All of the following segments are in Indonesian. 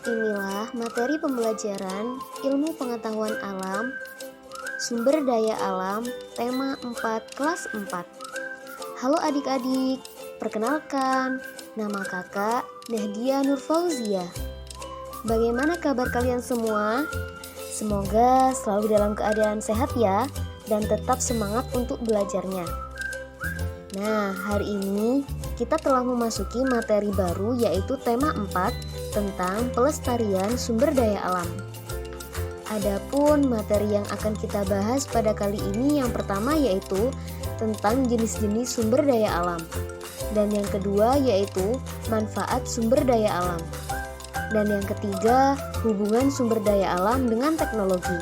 Inilah materi pembelajaran Ilmu Pengetahuan Alam, Sumber Daya Alam, tema 4 kelas 4. Halo adik-adik, perkenalkan, nama kakak Nahdia Nurfauzia. Bagaimana kabar kalian semua? Semoga selalu dalam keadaan sehat ya, dan tetap semangat untuk belajarnya. Nah, hari ini kita telah memasuki materi baru yaitu tema 4 tentang pelestarian sumber daya alam. Adapun materi yang akan kita bahas pada kali ini yang pertama yaitu tentang jenis-jenis sumber daya alam. Dan yang kedua yaitu manfaat sumber daya alam. Dan yang ketiga hubungan sumber daya alam dengan teknologi.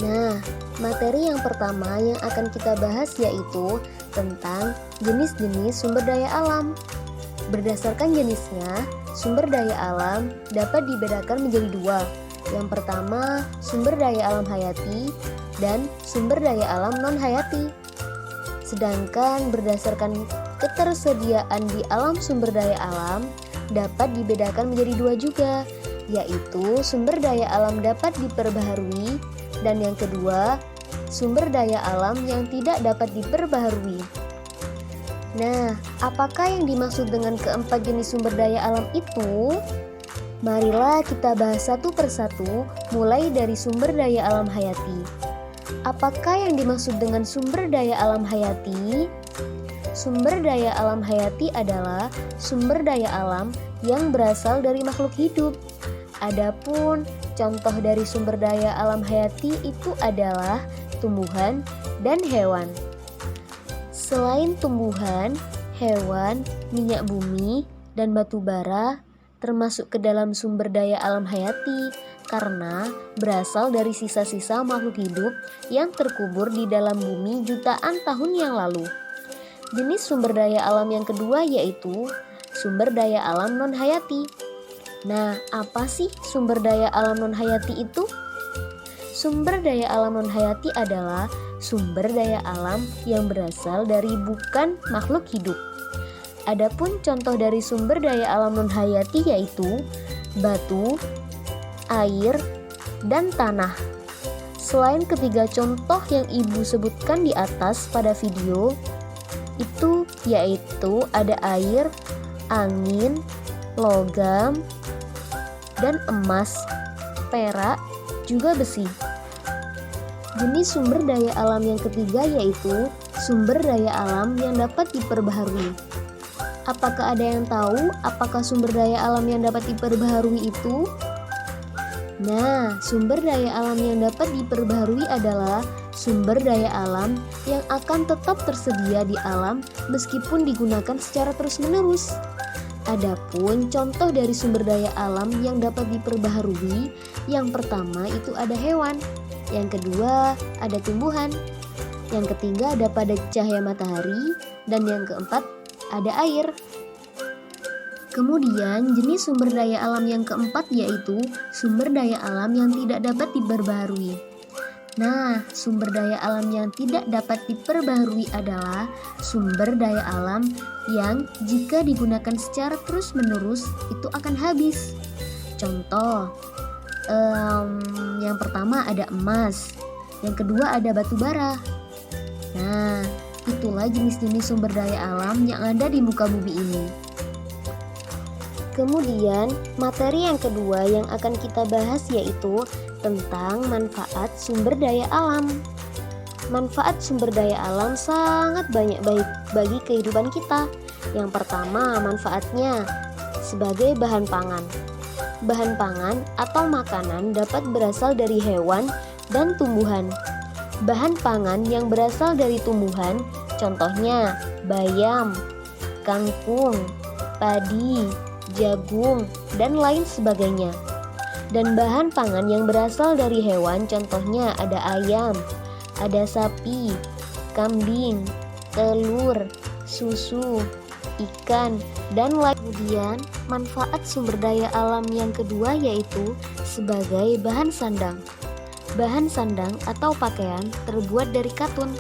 Nah, materi yang pertama yang akan kita bahas yaitu tentang jenis-jenis sumber daya alam. Berdasarkan jenisnya, sumber daya alam dapat dibedakan menjadi dua. Yang pertama, sumber daya alam hayati dan sumber daya alam non-hayati. Sedangkan berdasarkan ketersediaan di alam sumber daya alam dapat dibedakan menjadi dua juga, yaitu sumber daya alam dapat diperbaharui dan yang kedua, sumber daya alam yang tidak dapat diperbaharui. Nah, apakah yang dimaksud dengan keempat jenis sumber daya alam itu? Marilah kita bahas satu persatu, mulai dari sumber daya alam hayati. Apakah yang dimaksud dengan sumber daya alam hayati? Sumber daya alam hayati adalah sumber daya alam yang berasal dari makhluk hidup. Adapun contoh dari sumber daya alam hayati itu adalah tumbuhan dan hewan. Selain tumbuhan, hewan, minyak bumi, dan batu bara termasuk ke dalam sumber daya alam hayati karena berasal dari sisa-sisa makhluk hidup yang terkubur di dalam bumi jutaan tahun yang lalu. Jenis sumber daya alam yang kedua yaitu sumber daya alam non-hayati. Nah, apa sih sumber daya alam non-hayati itu? Sumber daya alam non-hayati adalah sumber daya alam yang berasal dari bukan makhluk hidup. Adapun contoh dari sumber daya alam non-hayati yaitu batu, air, dan tanah. Selain ketiga contoh yang ibu sebutkan di atas pada video, itu yaitu ada air, angin, logam, dan emas, perak, juga besi. Jenis sumber daya alam yang ketiga yaitu sumber daya alam yang dapat diperbaharui. Apakah ada yang tahu apakah sumber daya alam yang dapat diperbaharui itu? Nah, sumber daya alam yang dapat diperbaharui adalah sumber daya alam yang akan tetap tersedia di alam meskipun digunakan secara terus-menerus. Adapun contoh dari sumber daya alam yang dapat diperbaharui, yang pertama itu ada hewan, yang kedua ada tumbuhan, yang ketiga ada pada cahaya matahari, dan yang keempat ada air. Kemudian jenis sumber daya alam yang keempat yaitu sumber daya alam yang tidak dapat diperbaharui. Nah, sumber daya alam yang tidak dapat diperbaharui adalah sumber daya alam yang jika digunakan secara terus-menerus itu akan habis. Contoh, yang pertama ada emas, yang kedua ada batu bara. Nah, itulah jenis-jenis sumber daya alam yang ada di muka bumi ini. Kemudian, materi yang kedua yang akan kita bahas yaitu tentang manfaat sumber daya alam. Manfaat sumber daya alam sangat banyak baik bagi kehidupan kita. Yang pertama, manfaatnya sebagai bahan pangan. Bahan pangan atau makanan dapat berasal dari hewan dan tumbuhan. Bahan pangan yang berasal dari tumbuhan, contohnya bayam, kangkung, padi, jagung, dan lain sebagainya. Dan bahan pangan yang berasal dari hewan contohnya ada ayam, ada sapi, kambing, telur, susu, ikan, dan lain. Kemudian manfaat sumber daya alam yang kedua yaitu sebagai bahan sandang. Bahan sandang atau pakaian terbuat dari katun.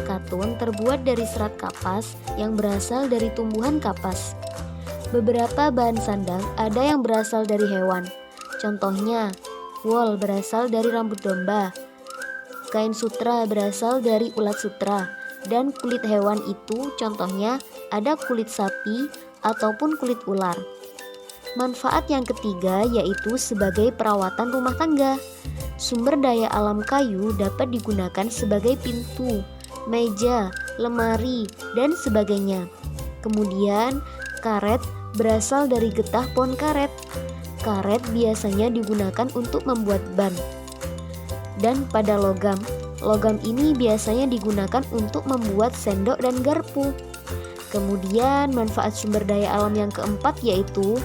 Katun terbuat dari serat kapas yang berasal dari tumbuhan kapas. Beberapa bahan sandang ada yang berasal dari hewan. Contohnya, wol berasal dari rambut domba, kain sutra berasal dari ulat sutra, dan kulit hewan itu contohnya ada kulit sapi ataupun kulit ular. Manfaat yang ketiga yaitu sebagai perawatan rumah tangga. Sumber daya alam kayu dapat digunakan sebagai pintu, meja, lemari, dan sebagainya. Kemudian, karet berasal dari getah pohon karet. Karet biasanya digunakan untuk membuat ban. Dan pada logam, logam ini biasanya digunakan untuk membuat sendok dan garpu. Kemudian, manfaat sumber daya alam yang keempat yaitu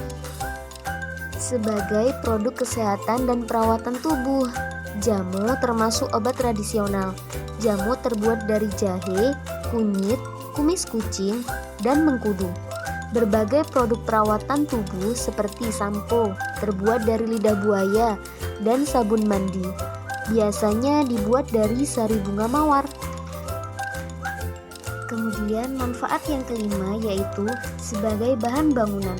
sebagai produk kesehatan dan perawatan tubuh. Jamu termasuk obat tradisional. Jamu terbuat dari jahe, kunyit, kumis kucing, dan mengkudu. Berbagai produk perawatan tubuh seperti sampo terbuat dari lidah buaya dan sabun mandi. Biasanya dibuat dari sari bunga mawar. Kemudian manfaat yang kelima yaitu sebagai bahan bangunan.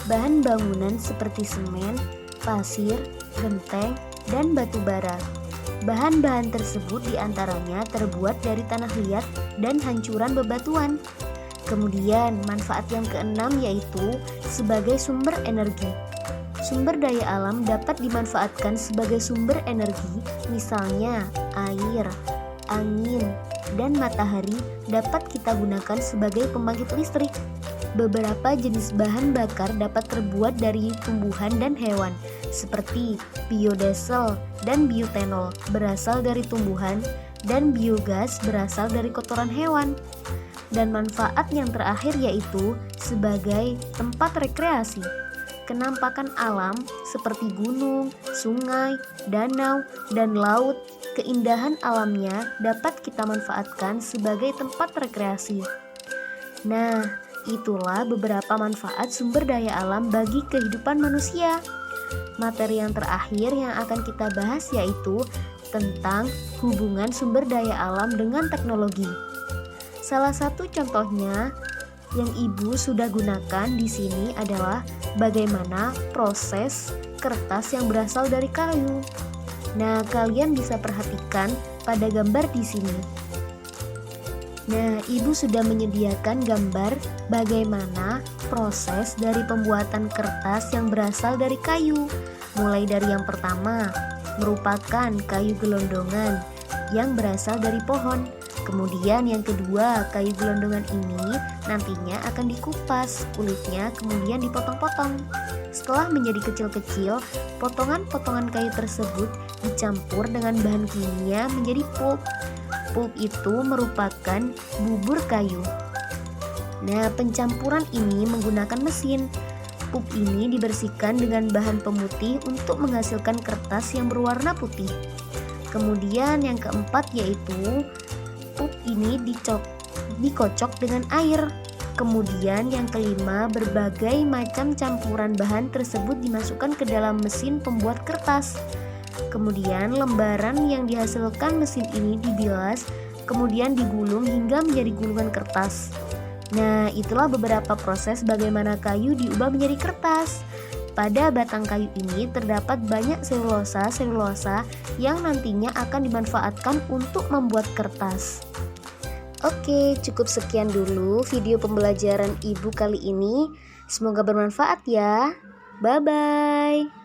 Bahan bangunan seperti semen, pasir, genteng, dan batu bara. Bahan-bahan tersebut diantaranya terbuat dari tanah liat dan hancuran bebatuan. Kemudian manfaat yang keenam yaitu sebagai sumber energi. Sumber daya alam dapat dimanfaatkan sebagai sumber energi, misalnya air, angin, dan matahari dapat kita gunakan sebagai pembangkit listrik. Beberapa jenis bahan bakar dapat terbuat dari tumbuhan dan hewan, seperti biodiesel dan biotenol berasal dari tumbuhan, dan biogas berasal dari kotoran hewan. Dan manfaat yang terakhir yaitu sebagai tempat rekreasi. Kenampakan alam seperti gunung, sungai, danau, dan laut, keindahan alamnya dapat kita manfaatkan sebagai tempat rekreasi. Nah, itulah beberapa manfaat sumber daya alam bagi kehidupan manusia. Materi yang terakhir yang akan kita bahas yaitu tentang hubungan sumber daya alam dengan teknologi. Salah satu contohnya yang Ibu sudah gunakan di sini adalah bagaimana proses kertas yang berasal dari kayu. Nah, kalian bisa perhatikan pada gambar di sini. Nah, Ibu sudah menyediakan gambar bagaimana proses dari pembuatan kertas yang berasal dari kayu. Mulai dari yang pertama, merupakan kayu gelondongan yang berasal dari pohon. Kemudian yang kedua, kayu gelondongan ini nantinya akan dikupas, kulitnya kemudian dipotong-potong. Setelah menjadi kecil-kecil, potongan-potongan kayu tersebut dicampur dengan bahan kimia menjadi pulp. Pulp itu merupakan bubur kayu. Nah, pencampuran ini menggunakan mesin. Pulp ini dibersihkan dengan bahan pemutih untuk menghasilkan kertas yang berwarna putih. Kemudian yang keempat yaitu pulp ini dikocok dengan air. Kemudian yang kelima, berbagai macam campuran bahan tersebut dimasukkan ke dalam mesin pembuat kertas. Kemudian lembaran yang dihasilkan mesin ini dibilas, kemudian digulung hingga menjadi gulungan kertas. Nah, itulah beberapa proses bagaimana kayu diubah menjadi kertas. Pada batang kayu ini terdapat banyak selulosa yang nantinya akan dimanfaatkan untuk membuat kertas. Oke, cukup sekian dulu video pembelajaran Ibu kali ini. Semoga bermanfaat ya. Bye-bye.